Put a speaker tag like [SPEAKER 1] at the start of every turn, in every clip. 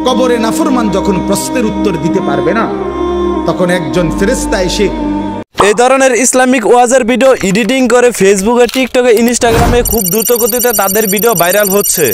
[SPEAKER 1] কবরে নাফরমান যখন প্রশ্নের উত্তর দিতে পারবে না, তখন একজন ফেরেশতা এসে
[SPEAKER 2] এই ধরনের ইসলামিক ওয়াজের ভিডিও এডিটিং করে ফেসবুকে, টিকটকে, ইনস্টাগ্রামে খুব দ্রুত গতিতে তাদের ভিডিও ভাইরাল হচ্ছে।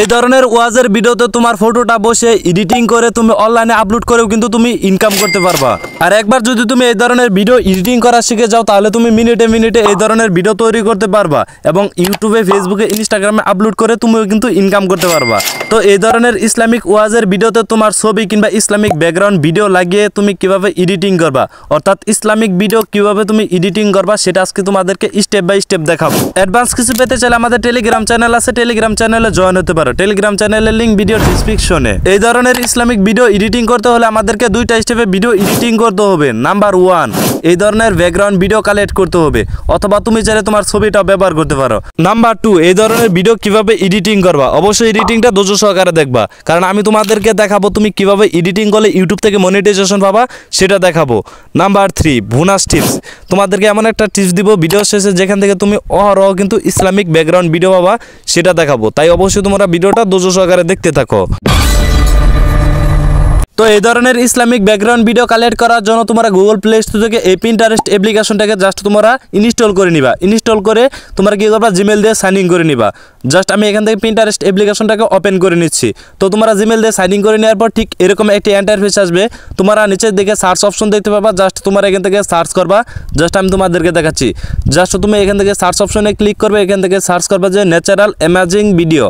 [SPEAKER 2] এই ধরনের ওয়াজের ভিডিওতে তোমার ফটোটা বসে এডিটিং করে তুমি অনলাইনে আপলোড করেও কিন্তু তুমি ইনকাম করতে পারবা। আর একবার যদি তুমি এই ধরনের ভিডিও এডিটিং করা শিখে যাও, তাহলে তুমি মিনিটে মিনিটে এই ধরনের ভিডিও তৈরি করতে পারবা এবং ইউটিউবে, ফেসবুকে, ইনস্টাগ্রামে আপলোড করে তুমিও কিন্তু ইনকাম করতে পারবা। তো এই ধরনের ইসলামিক ওয়াজের ভিডিওতে তোমার ছবি কিংবা ইসলামিক ব্যাকগ্রাউন্ড ভিডিও লাগিয়ে তুমি কিভাবে এডিটিং করবা, অর্থাৎ ইসলামিক ভিডিও কিভাবে তুমি এডিটিং করবা, সেটা আজকে তোমাদেরকে স্টেপ বাই স্টেপ দেখাবো। অ্যাডভান্স কিছু পেতে চাইলে আমাদের টেলিগ্রাম চ্যানেল আছে, টেলিগ্রাম চ্যানেলে জয়েন হতে পারো। টেলিগ্রাম চ্যানেলের লিংক ভিডিও ডেসক্রিপশনে। এই ধরনের ইসলামিক ভিডিও এডিটিং করতে হলে আমাদেরকে দুইটা স্টেপে ভিডিও এডিটিং করতে হবে। নাম্বার 1, এই ধরনের ব্যাকগ্রাউন্ড ভিডিও কালেক্ট করতে হবে, অথবা তুমি চাইলে তোমার ছবিটা ব্যবহার করতে পারো। নাম্বার 2, এই ধরনের ভিডিও কিভাবে এডিটিং করবা, অবশ্যই এডিটিংটা ধৈর্য সহকারে দেখবা, কারণ আমি তোমাদেরকে দেখাবো তুমি কিভাবে এডিটিং করলে ইউটিউব থেকে মনিটাইজেশন পাবা, সেটা দেখাবো। Number 3, bonus tips. তোমাদেরকে এমন একটা টিপস দিব ভিডিও শেষে, যেখান থেকে তুমি অহরহ কিন্তু ইসলামিক ব্যাকগ্রাউন্ড ভিডিও পাবা, সেটা দেখাবো। তাই অবশ্যই তোমরা ভিডিওটা ধৈর্য সহকারে দেখতে থাকো। তো এই ধরনের ইসলামিক ব্যাকগ্রাউন্ড ভিডিও কালেক্ট করার জন্য তোমরা গুগল প্লে স্টোর থেকে এই পিন্টারেস্ট অ্যাপ্লিকেশনটাকে জাস্ট তোমরা ইনস্টল করে নিবা। ইনস্টল করে তোমরা কি করবা, জিমেল দিয়ে সাইন ইন করে নিবা। জাস্ট আমি এখান থেকে পিন্টারেস্ট অ্যাপ্লিকেশনটাকে ওপেন করে নিচ্ছি। তো তোমরা জিমেল দিয়ে সাইন ইন করে নেওয়ার পর ঠিক এরকম একটি ইন্টারফেস আসবে। তোমরা নিচের দিকে সার্চ অপশন দেখতে পাবা, জাস্ট তোমরা এখান থেকে সার্চ করবা। জাস্ট আমি তোমাদেরকে দেখাচ্ছি। জাস্ট তুমি এখান থেকে সার্চ অপশনে ক্লিক করবে, এখান থেকে সার্চ করবা যে ন্যাচারাল অ্যামেজিং ভিডিও।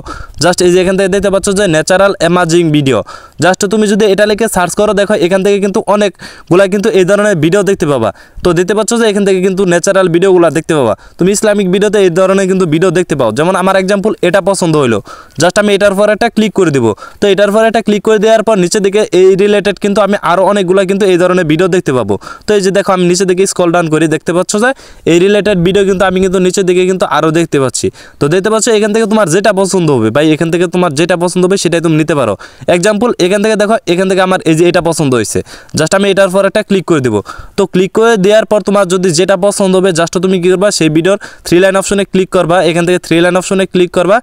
[SPEAKER 2] জাস্ট এই যে এখান থেকে দেখতে পাচ্ছ যে ন্যাচারাল অ্যামেজিং ভিডিও। জাস্ট তুমি যদি এটা লিখে সার্চ করো, দেখো এখান থেকে কিন্তু অনেকগুলা কিন্তু এই ধরনের ভিডিও দেখতে পাবা। তো দেখতে পাচ্ছ যে এখান থেকে কিন্তু ন্যাচারাল ভিডিওগুলো দেখতে পাবা। তুমি ইসলামিক ভিডিওতে এই ধরনের কিন্তু ভিডিও দেখতে পাও। যেমন আমার এক্সাম্পল এটা পছন্দ হইলো, জাস্ট আমি এটার পর একটা ক্লিক করে দিব। তো এটার পর একটা ক্লিক করে দেওয়ার পর নিচে দিকে এই রিলেটেড কিন্তু আমি আরও অনেকগুলো কিন্তু এই ধরনের ভিডিও দেখতে পাবো। তো এই যে দেখো আমি নিচে দিকে স্ক্রল ডাউন করি, দেখতে পাচ্ছ যে এই রিলেটেড ভিডিও কিন্তু আমি কিন্তু নিচের দিকে কিন্তু আরও দেখতে পাচ্ছি। তো দেখতে পাচ্ছ এখান থেকে তোমার যেটা পছন্দ হবে, ভাই এখান থেকে তোমার যেটা পছন্দ হবে সেটাই তুমি নিতে পারো। এক্সাম্পল এখান থেকে দেখো, এখান থেকে আমার এই যে এটা পছন্দ হয়েছে, জাস্ট আমি এটার পর একটা ক্লিক করে দেবো। তো ক্লিক করে দেওয়ার পর তোমার যদি যেটা পছন্দ হবে, জাস্ট তুমি কী করবা, সেই ভিডিওর 3 লাইন অপশনে ক্লিক করবা। এখান থেকে 3 লাইন অপশনে ক্লিক করবা,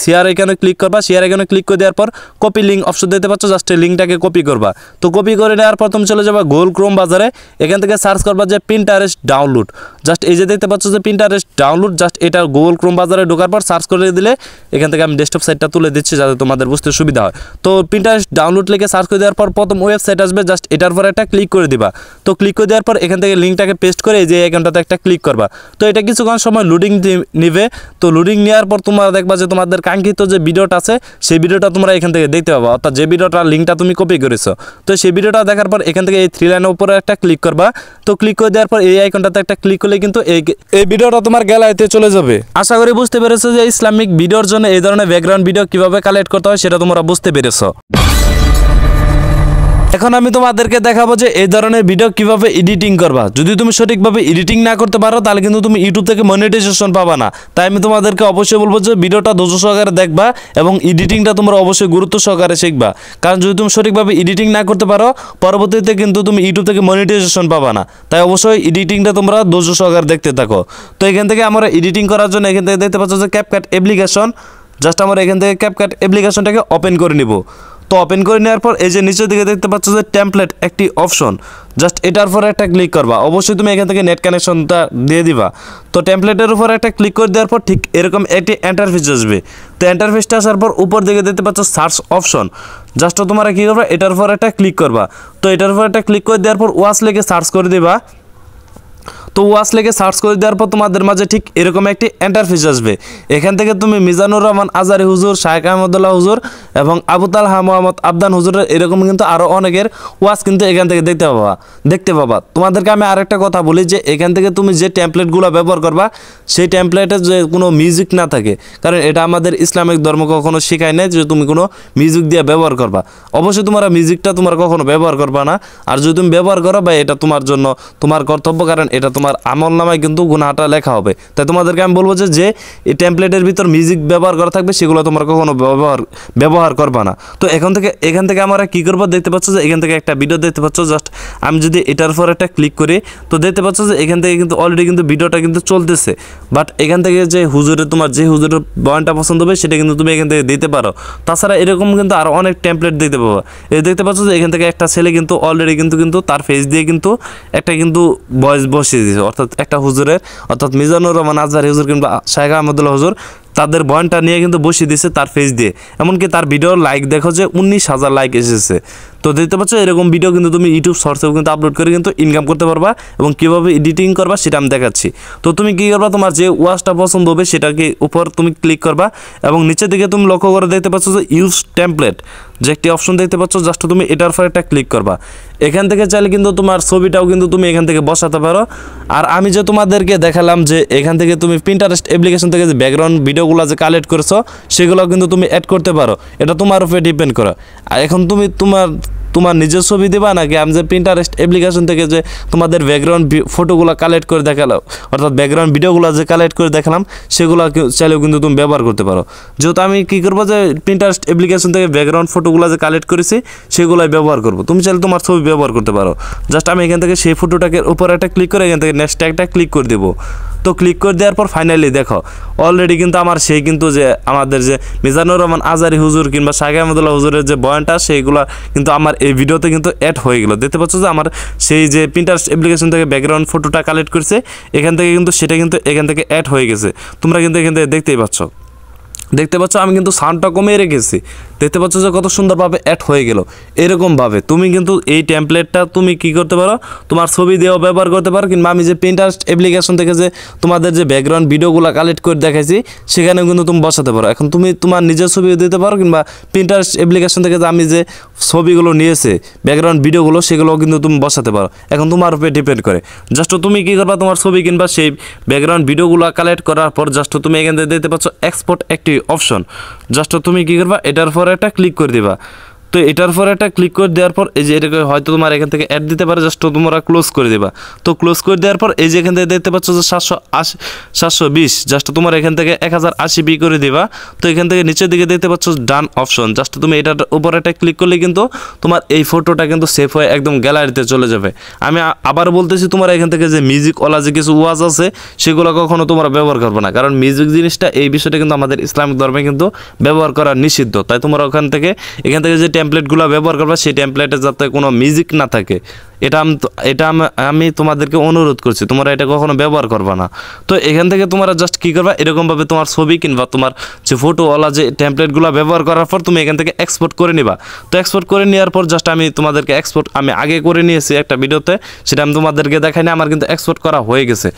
[SPEAKER 2] শেয়ার এখানে ক্লিক করবা। শেয়ার এখানে ক্লিক করে দেওয়ার পর কপি লিঙ্ক অপশন দেখতে পাচ্ছ, জাস্ট এই লিঙ্কটাকে কপি করবা। তো কপি করে নেওয়ার পর তুমি চলে যাবা গুগল ক্রোম বাজারে, এখান থেকে সার্চ করবা যে পিন্টারেস্ট ডাউনলোড। জাস্ট এই যে দেখতে পাচ্ছ যে পিন্টারেস্ট ডাউনলোড, জাস্ট এটা গুগল ক্রোম বাজারে ঢোকার পর সার্চ করে দিলে এখান থেকে আমি ডেস্কটপ সাইটটা তুলে দিচ্ছি যাতে তোমাদের বুঝতে সুবিধা হয়। তো পিন্টারেস্ট ডাউনলোড লিখে সার্চ করে দেওয়ার পর প্রথম ওয়েবসাইট আসবে, জাস্ট এটার পর একটা ক্লিক করে দিবা। তো ক্লিক করে দেওয়ার পর এখান থেকে লিঙ্কটাকে পেস্ট করে এই যে আইকনটাতে একটা ক্লিক করবা। তো এটা কিছুক্ষণ সময় লোডিং নিবে। তো লোডিং নেওয়ার পর তোমরা দেখবা যে তোমাদের কাঙ্ক্ষিত যে ভিডিওটা আছে সেই ভিডিওটা তোমরা এখান থেকে দেখতে পাবা, অর্থাৎ যে ভিডিওটার লিঙ্কটা তুমি কপি করেছো। তো সেই ভিডিওটা দেখার পর এখান থেকে এই 3 লাইনের উপরে একটা ক্লিক করবা। তো ক্লিক করে দেওয়ার পর এই আইকনটাতে একটা ক্লিক করলে কিন্তু এই ভিডিওটা তোমার গ্যালারিতে চলে যাবে। আশা করি বুঝতে পেরেছো যে ইসলামিক ভিডিওর জন্য এই ধরনের ব্যাকগ্রাউন্ড ভিডিও কিভাবে কালেক্ট করতে হয় সেটা তোমরা বুঝতে পেরেছো। এখন আমি তোমাদেরকে দেখাবো যে এই ধরনের ভিডিও কিভাবে এডিটিং করবা। যদি তুমি সঠিকভাবে এডিটিং না করতে পারো, তাহলে কিন্তু তুমি ইউটিউব থেকে মনিটাইজেশন পাবা না। তাই আমি তোমাদেরকে অবশ্যই বলবো যে ভিডিওটা ধৈর্য সহকারে দেখবা এবং এডিটিংটা তোমরা অবশ্যই গুরুত্ব সহকারে শিখবা। কারণ যদি তুমি সঠিকভাবে এডিটিং না করতে পারো, পরবর্তীতে কিন্তু তুমি ইউটিউব থেকে মনিটাইজেশন পাবা না। তাই অবশ্যই এডিটিংটা তোমরা ধৈর্য সহকারে দেখতে থাকো। তো এখান থেকে আমরা এডিটিং করার জন্য এখান থেকে দেখতে পাচ্ছ যে ক্যাপকাট অ্যাপ্লিকেশন। জাস্ট আমরা এখান থেকে ক্যাপকাট অ্যাপ্লিকেশনটাকে ওপেন করে নিব। তো ওপেন করে নেওয়ার পর এই যে নিচের দিকে দেখতে পাচ্ছ যে টেমপ্লেট একটি অপশন, জাস্ট এটার উপর একটা ক্লিক করবা। অবশ্যই তুমি এখান থেকে নেট কানেকশনটা দিয়ে দিবা। তো টেমপ্লেটের উপর একটা ক্লিক করে দেওয়ার পর ঠিক এরকম একটি ইন্টারফেস আসবে। তো ইন্টারফেসটা আসার পর উপর দিকে দেখতে পাচ্ছ সার্চ অপশন, জাস্ট তোমরা কী করবা, এটার উপর একটা ক্লিক করবা। তো এটার উপর একটা ক্লিক করে দেওয়ার পর ওয়াচ লিখে সার্চ করে দিবা। তো ওয়াচ লিখে সার্চ করে দেওয়ার পর তোমাদের মাঝে ঠিক এরকম একটি ইন্টারফেস আসবে। এখান থেকে তুমি মিজানুর রহমান আজারি হুজুর, শায়েখ আহমদুল্লাহ হুজুর এবং আবু তালহা মোহাম্মদ আবদান হুজুরের এরকম কিন্তু আরও অনেকের ওয়াচ কিন্তু এখান থেকে দেখতে পাবা। তোমাদেরকে আমি আরেকটা কথা বলি যে এখান থেকে তুমি যে টেমপ্লেটগুলো ব্যবহার করবা সেই টেমপ্লেটে যে কোনো মিউজিক না থাকে, কারণ এটা আমাদের ইসলামিক ধর্ম কখনো শেখায় নাই যে তুমি কোনো মিউজিক দিয়ে ব্যবহার করবা। অবশ্যই তোমরা মিউজিকটা তোমরা কখনো ব্যবহার করবা না। আর যদি তুমি ব্যবহার করো বা এটা তোমার জন্য তোমার কর্তব্য, কারণ এটা তোমার আমল নামায় কিন্তু গুনাহটা লেখা হবে। তাই তোমাদেরকে আমি বলবো যে এই টেমপ্লেটের ভিতর মিউজিক ব্যবহার করা থাকবে সেগুলো তোমরা কখনো ব্যবহার করবা না। তো এখান থেকে আমরা কী করবো, দেখতে পাচ্ছ যে এখান থেকে একটা ভিডিও দেখতে পাচ্ছ। জাস্ট আমি যদি এটার পর একটা ক্লিক করি তো দেখতে পাচ্ছ যে এখান থেকে কিন্তু অলরেডি কিন্তু ভিডিওটা কিন্তু চলতেছে। বাট এখান থেকে যে হুজুরের তোমার যে হুজুরের বয়ানটা পছন্দ হবে সেটা কিন্তু তুমি এখান থেকে দিতে পারো। তাছাড়া এরকম কিন্তু আরও অনেক টেমপ্লেট দেখতে পাবো। এই দেখতে পাচ্ছ যে এখান থেকে একটা ছেলে কিন্তু অলরেডি কিন্তু তার ফেস দিয়ে কিন্তু একটা কিন্তু ভয়েস বসিয়ে দিয়েছে, অর্থাৎ একটা হুজুরের, অর্থাৎ মিজানুর রহমান আজহারি হুজুর কিংবা শাইখ আহমদুল্লাহ হুজুর তাদের বয়ানটা নিয়ে কিন্তু বসিয়ে দিয়েছে তার ফেস দিয়ে। এমনকি তার ভিডিওর লাইক দেখো যে 19,000 লাইক এসেছে। তো দেখতে পাচ্ছ এরকম ভিডিও কিন্তু তুমি ইউটিউব শর্টসেও কিন্তু আপলোড করে কিন্তু ইনকাম করতে পারবা, এবং কীভাবে এডিটিং করবা সেটা আমি দেখাচ্ছি। তো তুমি কী করবা, তোমার যে ওয়াচটা পছন্দ হবে সেটাকে উপর তুমি ক্লিক করবা, এবং নিচের দিকে তুমি লক্ষ্য করে দেখতে পাচ্ছ যে ইউজ টেমপ্লেট যে একটি অপশন দেখতে পাচ্ছ। জাস্ট তুমি এটার পর একটা ক্লিক করবা। এখান থেকে চাইলে কিন্তু তোমার ছবিটাও কিন্তু তুমি এখান থেকে বসাতে পারো। আর আমি যে তোমাদেরকে দেখালাম যে এখান থেকে তুমি পিন্টারেস্ট অ্যাপ্লিকেশন থেকে যে ব্যাকগ্রাউন্ড ভিডিওগুলো যে কালেক্ট করেছো সেগুলো কিন্তু তুমি অ্যাড করতে পারো, এটা তোমার উপরে ডিপেন্ড করো। আর এখন তুমি তোমার নিজের ছবি দেবা নাকি আমি যে পিন্টারেস্ট অ্যাপ্লিকেশন থেকে যে তোমাদের ব্যাকগ্রাউন্ড ফটোগুলো কালেক্ট করে দেখালাম, অর্থাৎ ব্যাকগ্রাউন্ড ভিডিওগুলো যে কালেক্ট করে দেখালাম সেগুলো চাইলেও কিন্তু তুমি ব্যবহার করতে পারো। যেহেতু আমি কী করবো যে পিন্টারেস্ট অ্যাপ্লিকেশন থেকে ব্যাকগ্রাউন্ড ফটোগুলো যে কালেক্ট করেছি সেগুলোই ব্যবহার করবো। তুমি চাইলে তোমার ছবি ব্যবহার করতে পারো। জাস্ট আমি এখান থেকে সেই ফটোটাকে উপর একটা ক্লিক করে এখান থেকে নেক্সট একটা ক্লিক করে দেবো। তো ক্লিক করে দেওয়ার পর ফাইনালি দেখো অলরেডি কিন্তু আমার সেই কিন্তু যে আমাদের যে মিজানুর রহমান আজহারি হুজুর কিংবা শাইখ আহমদুল্লাহ হুজুরের যে বয়ানটা সেইগুলো কিন্তু আমার এই ভিডিওতে কিন্তু অ্যাড হয়ে গেল। দেখতে পাচ্ছ যে আমার সেই যে পিন্টারেস্ট অ্যাপ্লিকেশন থেকে ব্যাকগ্রাউন্ড ফটোটা কালেক্ট করছে এখান থেকে কিন্তু সেটা কিন্তু এখান থেকে অ্যাড হয়ে গেছে। তোমরা কিন্তু এখান থেকে দেখতে পাচ্ছ আমি কিন্তু সাউন্ডটা কমিয়ে রেখেছি। দেখতে পাচ্ছ যে কত সুন্দরভাবে অ্যাড হয়ে গেল। এরকমভাবে তুমি কিন্তু এই টেমপ্লেটটা তুমি কী করতে পারো, তোমার ছবি দিয়েও ব্যবহার করতে পারো, কিংবা আমি যে পিন্টারেস্ট অ্যাপ্লিকেশন থেকে যে তোমাদের যে ব্যাকগ্রাউন্ড ভিডিওগুলো কালেক্ট করে দেখাইছি সেখানেও কিন্তু তুমি বসাতে পারো। এখন তুমি তোমার নিজের ছবিও দিতে পারো, কিংবা পিন্টারেস্ট অ্যাপ্লিকেশন থেকে যে আমি যে ছবিগুলো নিয়েছে ব্যাকগ্রাউন্ড ভিডিওগুলো সেগুলোও কিন্তু তুমি বসাতে পারো। এখন তোমার উপরে ডিপেন্ড করে। জাস্ট তুমি কী করবা, তোমার ছবি কিংবা সেই ব্যাকগ্রাউন্ড ভিডিওগুলো কালেক্ট করার পর জাস্ট তুমি এখান থেকে দেখতে পাচ্ছ এক্সপোর্ট একটি অপশন। জাস্ট তুমি কী করবা, এটার পর একটা ক্লিক করে দিবা। তো এটার পর একটা ক্লিক করে দেওয়ার পর এই যে এটাকে হয়তো তোমার এখান থেকে অ্যাড দিতে পারে, জাস্ট তোমরা ক্লোজ করে দেবা। তো ক্লোজ করে দেওয়ার পর এই যে এখান থেকে দেখতে পাচ্ছ যে 720 জাস্ট তোমার এখান থেকে 1080p করে দিবা। তো এখান থেকে নিচের দিকে দেখতে পাচ্ছ ডান অপশন, জাস্ট তুমি এটার উপর একটা ক্লিক করলে কিন্তু তোমার এই ফটোটা কিন্তু সেভ হয়ে একদম গ্যালারিতে চলে যাবে। আমি আবার বলতেছি, তোমার এখান থেকে যে মিউজিক ওলা যে কিছু ওয়াজ আছে সেগুলো কখনো তোমরা ব্যবহার করবে না, কারণ মিউজিক জিনিসটা এই বিষয়টা কিন্তু আমাদের ইসলামিক ধর্মে কিন্তু ব্যবহার করা নিষিদ্ধ। তাই তোমরা এখান থেকে যে টেমপ্লেটগুলো ব্যবহার করবা সেই টেমপ্লেটে যাতে কোনো মিউজিক না থাকে এটা আমি তোমাদেরকে অনুরোধ করছি, তোমরা এটা কখনো ব্যবহার করবা না। তো এখান থেকে তোমরা জাস্ট কী করবা, এরকমভাবে তোমার ছবি কিংবা তোমার যে ফটোওয়ালা যে টেমপ্লেটগুলো ব্যবহার করার পর তুমি এখান থেকে এক্সপোর্ট করে নিবা। তো এক্সপোর্ট করে নেওয়ার পর জাস্ট আমি তোমাদেরকে আমি আগে করে নিয়েছি একটা ভিডিওতে, সেটা আমি তোমাদেরকে দেখাই না, আমার কিন্তু এক্সপোর্ট করা হয়ে গেছে।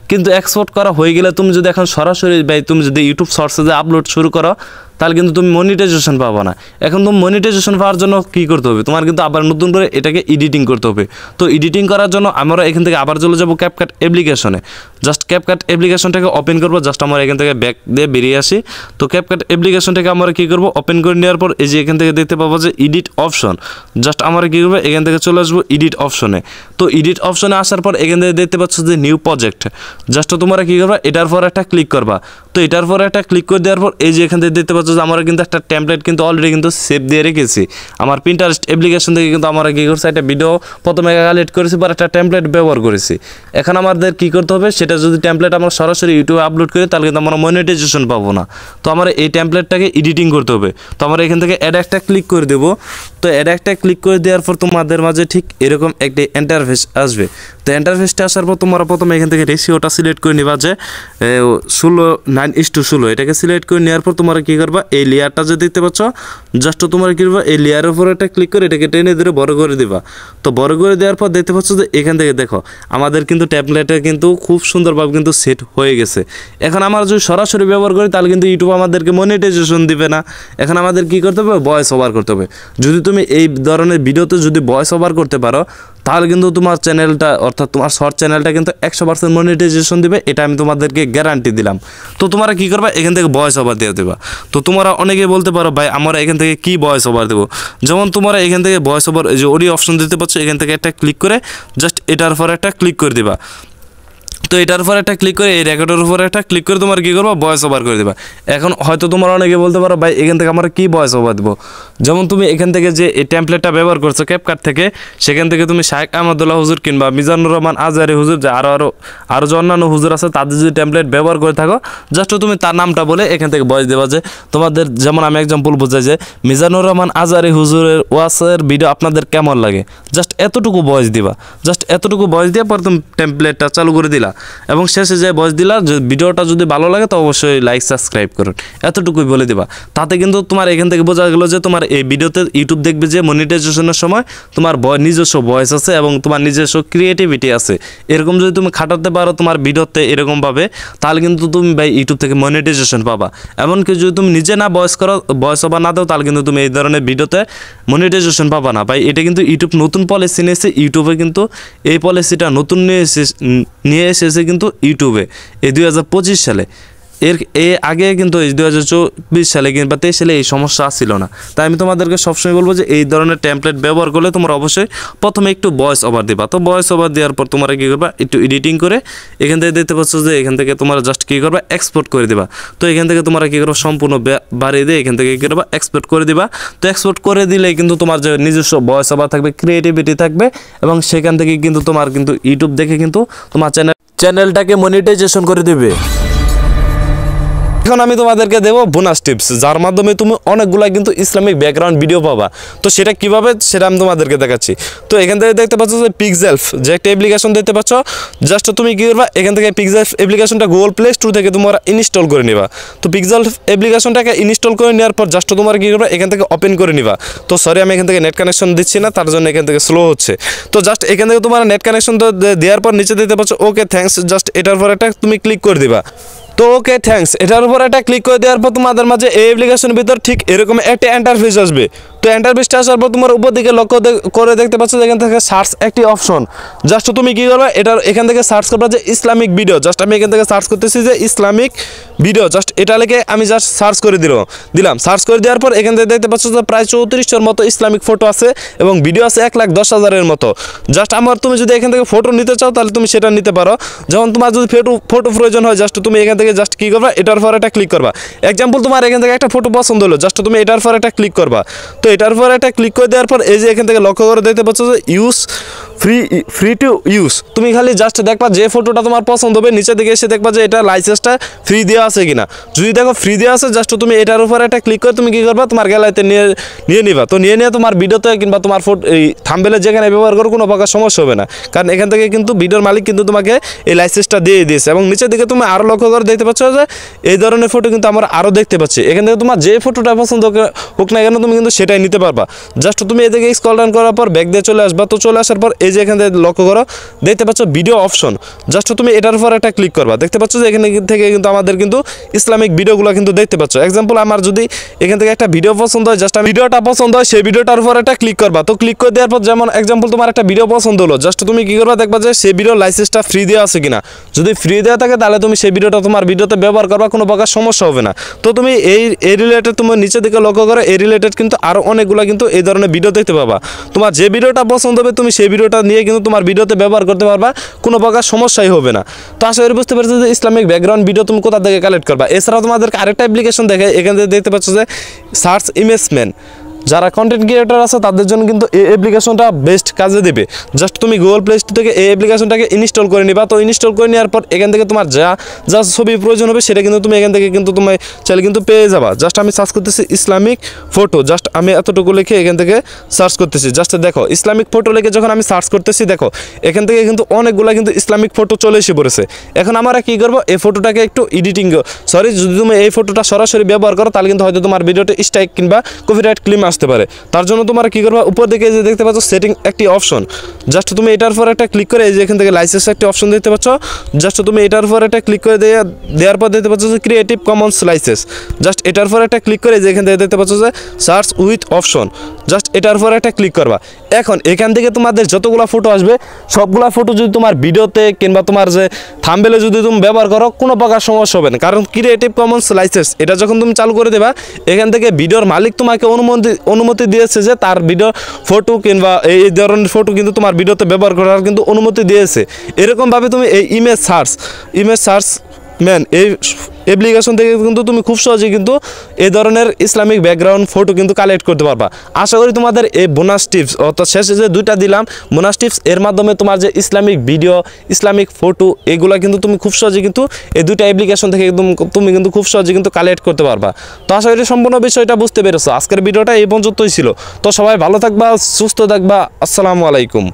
[SPEAKER 2] কিন্তু এক্সপোর্ট করা হয়ে গেলে তুমি যদি এখন সরাসরি তুমি যদি ইউটিউব শর্টসে যে আপলোড শুরু করো তাহলে কিন্তু তুমি মনিটাইজেশন পাবো না। এখন তুমি মনিটাইজেশন পাওয়ার জন্য কী করতে হবে, তোমার কিন্তু আবার নতুন করে এটাকে এডিটিং করতে হবে। তো এডিটিং করার জন্য আমরা এখান থেকে আবার চলে যাবো ক্যাপকাট অ্যাপ্লিকেশনে। জাস্ট ক্যাপকাট অ্যাপ্লিকেশনটাকে ওপেন করবো। জাস্ট আমরা এখান থেকে ব্যাক দিয়ে বেরিয়ে আসি। তো ক্যাপকাট অ্যাপ্লিকেশনটাকে আমরা কী করবো, ওপেন করে নেওয়ার পর এই যে এখান থেকে দেখতে পাবো যে এডিট অপশন। জাস্ট আমরা কী করবো, এখান থেকে চলে আসবো এডিট অপশনে। তো এডিট অপশনে আসার পর এখান থেকে দেখতে পাচ্ছ যে নিউ প্রজেক্ট। জাস্ট তোমরা কী করবা, এটার পর একটা ক্লিক করবা। তো এটার পর একটা ক্লিক করে দেওয়ার পর এই যে এখান থেকে দেখতে পাচ্ছ যে আমরা কিন্তু একটা টেমপ্লেট কিন্তু অলরেডি কিন্তু সেভ দিয়ে রেখেছি। আমার পিন্টারেস্ট অ্যাপ্লিকেশন থেকে কিন্তু আমরা কী করছি, একটা ভিডিও প্রথমে কালেক্ট করেছি বা একটা টেমপ্লেট ব্যবহার করেছি। এখন আমাদের কী করতে হবে, সেটা যদি টেমপ্লেট আমরা সরাসরি ইউটিউবে আপলোড করি তাহলে কিন্তু আমরা মনিটাইজেশন পাবো না। তো আমরা এই টেমপ্লেটটাকে এডিটিং করতে হবে। তো আমরা এখান থেকে অ্যাড একটা ক্লিক করে দেবো। তো অ্যাড একটা ক্লিক করে দেওয়ার পর তোমাদের মাঝে ঠিক এরকম একটি ইন্টারফেস আসবে। তো ইন্টারফেসটা আসার পর তোমরা প্রথমে এখান থেকে রেশিওটা সিলেক্ট করে নিবা যে 9:16 এটাকে সিলেক্ট করে নেওয়ার পর তোমরা কী করবা, এই লেয়ারটা যে দেখতে পাচ্ছ জাস্ট তোমরা কী করবা, এই লেয়ারের উপর একটা ক্লিক করে এটাকে টেনে ধরে বড় করে দিবা। তো বড় করে দেওয়ার পর দেখতে পাচ্ছ যে এখান থেকে দেখো আমাদের কিন্তু ট্যাবলেটে কিন্তু খুব সুন্দরভাবে কিন্তু সেট হয়ে গেছে। এখন আমরা যদি সরাসরি ব্যবহার করি তাহলে কিন্তু ইউটিউব আমাদেরকে মনিটাইজেশন দিবে না। এখন আমাদের কী করতে হবে, ভয়েস ওভার করতে হবে। যদি তুমি এই ধরনের ভিডিওতে যদি ভয়েস ওভার করতে পারো তাহলে কিন্তু তোমার চ্যানেলটা, অর্থাৎ তোমার শর্ট চ্যানেলটা কিন্তু 100% মনিটাইজেশন দিবে, এটা আমি তোমাদেরকে গ্যারান্টি দিলাম। তো তোমরা কী করবা, এখান থেকে ভয়েস ওভার দিয়ে দেবা। তো তোমরা অনেকে বলতে পারো ভাই আমরা এখান থেকে কী ভয়েস ওভার দেবো, যেমন তোমরা এখান থেকে ভয়েস ওভার যে অডিও অপশন দিতে পারছো, এখান থেকে একটা ক্লিক করে জাস্ট এটার পর একটা ক্লিক করে দিবা। তো এটার উপর একটা ক্লিক করে এই রেকর্ডের উপর একটা ক্লিক করে তোমার কী করবো ভয়েস ওভার করে দেবা। এখন হয়তো তোমার অনেকে বলতে পারো ভাই এখান থেকে আমরা কী ভয়েস ওভার দেবো, যেমন তুমি এখান থেকে যে এই টেমপ্লেটটা ব্যবহার করছো ক্যাপকাট থেকে, সেখান থেকে তুমি শায়েখ আহমদুল্লাহ হুজুর কিংবা মিজানুর রহমান আজহারি হুজুর যে আরও যে অন্যান্য হুজুর আছে তাদের যদি টেমপ্লেট ব্যবহার করে থাকো, জাস্ট তুমি তার নামটা বলে এখান থেকে ভয়েস দেবা যে তোমাদের, যেমন আমি এক্সাম্পল বোঝাই যে মিজানুর রহমান আজহারি হুজুরের ওয়াসের ভিডিও আপনাদের কেমন লাগে, জাস্ট এতটুকু ভয়েস দিবা। জাস্ট এতটুকু ভয়েস দিয়ে পরে তুমি টেমপ্লেটটা চালু করে দিলা এবং শেষে যে ভয়েস দিলা যে ভিডিওটা যদি ভালো লাগে তো অবশ্যই লাইক সাবস্ক্রাইব করুন, এতটুকুই বলে দিবা। তাতে কিন্তু তোমার এখান থেকে বোঝা গেলো যে তোমার এই ভিডিওতে ইউটিউব দেখবে যে মনিটাইজেশনের সময় তোমার নিজস্ব ভয়েস আছে এবং তোমার নিজস্ব ক্রিয়েটিভিটি আছে। এরকম যদি তুমি খাটাতে পারো তোমার ভিডিওতে এরকমভাবে, তাহলে কিন্তু তুমি ভাই ইউটিউব থেকে মনিটাইজেশন পাবা। এমনকি যদি তুমি নিজে না ভয়েস ওভার না দাও তাহলে কিন্তু তুমি এই ধরনের ভিডিওতে মনিটাইজেশন পাবা না ভাই। এটা কিন্তু ইউটিউব নতুন পলিসি নিয়েছে, ইউটিউবে কিন্তু এই পলিসিটা নতুন নিয়ে এসেছে কিন্তু ইউটিউবে এই 2025 সালে। এর আগে কিন্তু এই 2024 সালে কিংবা 23 সালে এই সমস্যা ছিল না। তাই আমি তোমাদেরকে সবসময় বলবো যে এই ধরনের টেমপ্লেট ব্যবহার করলে তোমরা অবশ্যই প্রথমে একটু ভয়েস ওভার দিবা। তো ভয়েস ওভার দেওয়ার পর তোমরা কী করবা, একটু এডিটিং করে এখান থেকে দেখতে পাচ্ছ যে এখান থেকে তোমরা জাস্ট কী করবা, এক্সপোর্ট করে দিবা। তো এখান থেকে তোমরা কী করবা, সম্পূর্ণ বাড়িয়ে দিয়ে এখান থেকে কী করবা, এক্সপোর্ট করে দিবা। তো এক্সপোর্ট করে দিলে কিন্তু তোমার যে নিজস্ব ভয়েস ওভার থাকবে, ক্রিয়েটিভিটি থাকবে এবং সেখান থেকে কিন্তু তোমার কিন্তু ইউটিউব দেখে কিন্তু তোমার চ্যানেলটাকে মনিটাইজেশন করে দেবে। এখন আমি তোমাদেরকে দেবো বোনাস টিপস, যার মাধ্যমে তুমি অনেকগুলা কিন্তু ইসলামিক ব্যাকগ্রাউন্ড ভিডিও পাবা। তো সেটা কিভাবে সেটা আমি তোমাদেরকে দেখাচ্ছি। তো এখান থেকে দেখতে পাচ্ছ যে পিক্সেলফ যে একটা অ্যাপ্লিকেশন দেখতে পাচ্ছ, জাস্ট তুমি কী করবা, এখান থেকে পিক্সেলফ অ্যাপ্লিকেশনটা গুগল প্লে স্টোর থেকে তোমরা ইনস্টল করে নিবা। তো পিক্সেলফ অ্যাপ্লিকেশনটাকে ইনস্টল করে নেওয়ার পর জাস্ট তোমরা কী করবা, এখান থেকে ওপেন করে নিবা। তো সরি আমি এখান থেকে নেট কানেকশন দিচ্ছি না, তার জন্য এখান থেকে স্লো হচ্ছে। তো জাস্ট এখান থেকে তোমার নেট কানেকশন দেওয়ার পর নিচে দেখতে পাচ্ছ ওকে থ্যাঙ্কস, জাস্ট এটার পর একটা তুমি ক্লিক করে দিবা। তো ওকে থ্যাঙ্কস এটার উপর একটা ক্লিক করে দেওয়ার পর তোমাদের মাঝে এই অ্যাপ্লিকেশনের ভিতর ঠিক এরকম একটা ইন্টারফেস আসবে। তো ইন্টারফেসটা আসার পর তোমার উপর দিকে লক্ষ্য করে দেখতে পাচ্ছ যে এখান থেকে সার্চ একটি অপশন, জাস্ট তুমি কী করবে, এখান থেকে সার্চ করবা যে ইসলামিক ভিডিও। জাস্ট আমি এখান থেকে সার্চ করতেছি যে ইসলামিক ভিডিও, জাস্ট এটা লিখে আমি জাস্ট সার্চ করে দিলাম। সার্চ করে দেওয়ার পর এখান থেকে দেখতে পাচ্ছ যে প্রায় 34টার মতো ইসলামিক ফটো আছে এবং ভিডিও আছে 1,10,000-এর মতো। জাস্ট তুমি যদি এখান থেকে ফটো নিতে চাও তাহলে তুমি সেটা নিতে পারো। যেমন তোমার যদি ফটো প্রয়োজন হয়, জাস্ট তুমি এখান থেকে জাস্ট কী করবা, এটার পর একটা ক্লিক করবা। এক্সাম্পল তোমার এখান থেকে একটা ফটো পছন্দ হলো, জাস্ট তুমি এটার পর একটা ক্লিক করবা। তো এটার পর একটা ক্লিক করে দেওয়ার পর এই যে এখান থেকে লক্ষ্য করে দেখতে পাচ্ছ যে ইউজ ফ্রি টু ইউজ, তুমি খালি জাস্ট দেখবা যে ফটোটা তোমার পছন্দ হবে, নিচে দিকে এসে দেখবা যে এটা লাইসেন্সটা ফ্রি দেওয়া আছে কিনা। যদি দেখো ফ্রি দেওয়া আছে, জাস্ট তুমি এটার উপর একটা ক্লিক করে তুমি কী করবা, তোমার গ্যালারিতে নিয়ে নিবা। তো নিয়ে তোমার ভিডিওতে কিংবা তোমার এই থাম্বনেলে যেখানে ব্যবহার করো কোনো প্রকার সমস্যা হবে না, কারণ এখান থেকে কিন্তু ভিডিওর মালিক কিন্তু তোমাকে এই লাইসেন্সটা দিয়ে দিয়েছে। এবং নিচের দিকে তুমি আরও লক্ষ্য করে দেখতে পাচ্ছ যে এই ধরনের ফটো কিন্তু আমরা আরও দেখতে পাচ্ছি। এখান থেকে তোমার যে ফটোটা পছন্দ হোক না কেন তুমি কিন্তু সেটাই নিতে পারবা। জাস্ট তুমি এদিকে স্ক্রল ডাউন করার পর ব্যাক দিয়ে চলে আসবা। তো চলে আসার পর এই যে এখান থেকে লক্ষ্য করো দেখতে পাচ্ছ ভিডিও অপশন, জাস্ট তুমি এটার উপর একটা ক্লিক করবা। দেখতে পাচ্ছ যে এখানে থেকে কিন্তু আমাদের কিন্তু ইসলামিক ভিডিওগুলো কিন্তু দেখতে পাচ্ছ। এক্সাম্পল আমার যদি এখান থেকে একটা ভিডিও পছন্দ হয়, জাস্ট আমি ভিডিওটা পছন্দ হয় সেই ভিডিওটার উপর একটা ক্লিক করবা। তো ক্লিক করে দেওয়ার পর যেমন এক্সাম্পল তোমার একটা ভিডিও পছন্দ হলো, জাস্ট তুমি কী করবা, দেখবা যে সেই ভিডিও লাইসেন্সটা ফ্রি দেওয়া আছে কিনা। যদি ফ্রি দেওয়া থাকে তাহলে তুমি সেই ভিডিওটা তোমার ভিডিওতে ব্যবহার করবা, কোনো প্রকার সমস্যা হবে না। তো তুমি এই রিলেটেড তোমার নিচের দিকে লক্ষ্য করো, এই রিলেটেড কিন্তু আরও অনেকগুলো কিন্তু এই ধরনের ভিডিও দেখতে পাবা। তোমার যে ভিডিওটা পছন্দ হবে তুমি সেই ভিডিওটা নিয়ে কিন্তু তোমার ভিডিওতে ব্যবহার করতে পারবা, কোনো প্রকার সমস্যাই হবে না। তো আশা করি বুঝতে পারছো যে ইসলামিক ব্যাকগ্রাউন্ড ভিডিও তুমি কোথা থেকে কালেক্ট করবা। এছাড়াও তোমাদেরকে আরেকটা অ্যাপ্লিকেশন দেখে এখান থেকে দেখতে পাচ্ছ যে সার্চ ইমেজমেন্ট, যারা কন্টেন্ট ক্রিয়েটর আছে তাদের জন্য কিন্তু এই অ্যাপ্লিকেশনটা বেস্ট কাজে দেবে। জাস্ট তুমি গুগল প্লে স্টোর থেকে এই অ্যাপ্লিকেশনটাকে ইনস্টল করে নিবা। তো ইনস্টল করে নেওয়ার পর এখান থেকে তোমার যা ছবি প্রয়োজন হবে সেটা কিন্তু তুমি এখান থেকে কিন্তু তুমি চাইলে কিন্তু পেয়ে যাবা। জাস্ট আমি সার্চ করতেছি ইসলামিক ফটো, জাস্ট আমি এতটুকু লিখে এখান থেকে সার্চ করতেছি। জাস্ট দেখো ইসলামিক ফটো লিখে যখন আমি সার্চ করতেছি, দেখো এখান থেকে কিন্তু অনেকগুলো কিন্তু ইসলামিক ফটো চলে এসে পড়েছে। এখন আমরা কী করবো, এই ফটোটাকে একটু এডিটিং, যদি তুমি এই ফটোটা সরাসরি ব্যবহার করো তাহলে কিন্তু হয়তো তোমার ভিডিওতে স্ট্রাইক কিংবা কপিরাইট ক্লেম আসতে পারে। তার জন্য তোমরা কী করবা, উপর দিকে যে দেখতে পাচ্ছ সেটিং একটি অপশন, জাস্ট তুমি এটার পর একটা ক্লিক করে এই যে এখান থেকে লাইসেন্স একটি অপশন দেখতে পাচ্ছ, জাস্ট তুমি এটার পর একটা ক্লিক করে দেওয়ার পর দেখতে পাচ্ছ যে ক্রিয়েটিভ কমন্স লাইসেন্স, জাস্ট এটার পর একটা ক্লিক করে যে এখান থেকে দেখতে পাচ্ছ যে সার্চ উইথ অপশন, জাস্ট এটার পর একটা ক্লিক করবা। এখন এখান থেকে তোমাদের যতগুলো ফটো আসবে সবগুলা ফটো যদি তোমার ভিডিওতে কিংবা তোমার যে থাম্বনেলে যদি তুমি ব্যবহার করো কোনো প্রকার সমস্যা হবে না, কারণ ক্রিয়েটিভ কমন্স লাইসেন্স এটা যখন তুমি চালু করে দেবা এখান থেকে ভিডিওর মালিক তোমাকে অনুমতি দিয়েছে যে তার ভিডিও ফটো কিংবা এই ধরনের ফটো কিন্তু তোমার ভিডিওতে ব্যবহার করার কিন্তু অনুমতি দিয়েছে। এরকমভাবে তুমি এই ইমেজ সার্চ ম্যান এই অ্যাপ্লিকেশন থেকে কিন্তু তুমি খুব সহজে কিন্তু এই ধরনের ইসলামিক ব্যাকগ্রাউন্ড ফটো কিন্তু কালেক্ট করতে পারবা। আশা করি তোমাদের এই বোনাস টিপস অর্থাৎ শেষে যে দুইটা দিলাম বোনাস টিপস, এর মাধ্যমে তোমার যে ইসলামিক ভিডিও, ইসলামিক ফটো এগুলো কিন্তু তুমি খুব সহজে কিন্তু এই দুইটা অ্যাপ্লিকেশন থেকে একদম তুমি কিন্তু খুব সহজে কিন্তু কালেক্ট করতে পারবা। তো আশা করি সম্পূর্ণ বিষয়টা বুঝতে পেরেছো। আজকের ভিডিওটা এই পর্যন্তই ছিল। তো সবাই ভালো থাকবা, সুস্থ থাকবা। আসসালামু আলাইকুম।